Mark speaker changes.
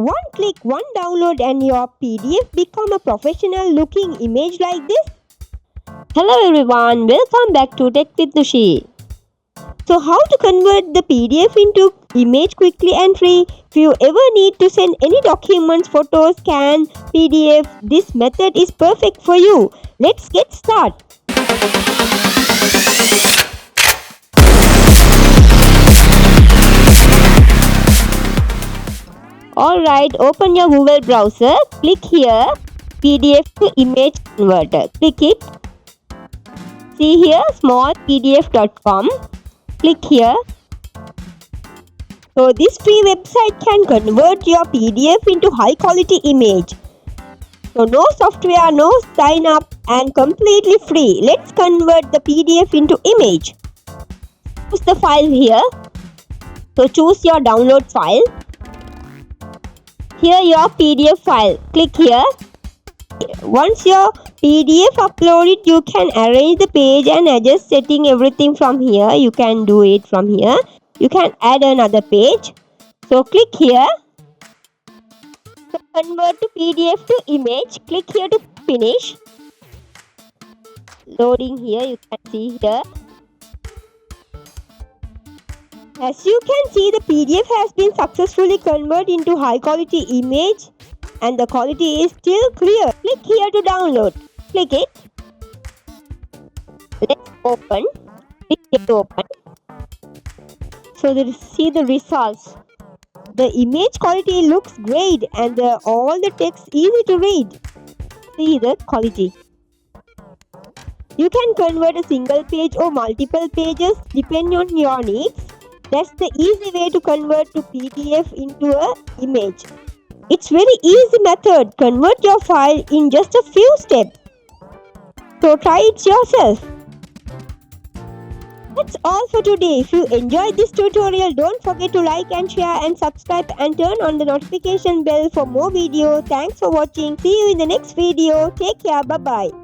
Speaker 1: One click, one download and your PDF become a professional looking image like this. Hello everyone, welcome back to Tech with Nushi. So how to convert the PDF into image quickly and free? If you ever need to send any documents, photos, scan, PDF, this method is perfect for you. Let's get started. Alright, open your Google browser, click here, PDF to image converter. Click it. See here, smallpdf.com. Click here. So this free website can convert your PDF into high quality image. So no software, no sign up and completely free. Let's convert the PDF into image. Choose the file here. So choose your download file. Here your PDF file. Click here. Once your PDF uploaded, you can arrange the page and adjust setting everything from here. You can do it from here. You can add another page. So click here. So convert to PDF to image. Click here to finish. Loading here. You can see here. As you can see, the PDF has been successfully converted into high quality image and the quality is still clear. Click here to download. Click it. Let's open. Click here to open. So see the results. The image quality looks great and all the text easy to read. See the quality. You can convert a single page or multiple pages depending on your needs. That's the easy way to convert to PDF into an image. It's very easy method. Convert your file in just a few steps. So try it yourself. That's all for today. If you enjoyed this tutorial, don't forget to like and share and subscribe and turn on the notification bell for more videos. Thanks for watching. See you in the next video. Take care. Bye-bye.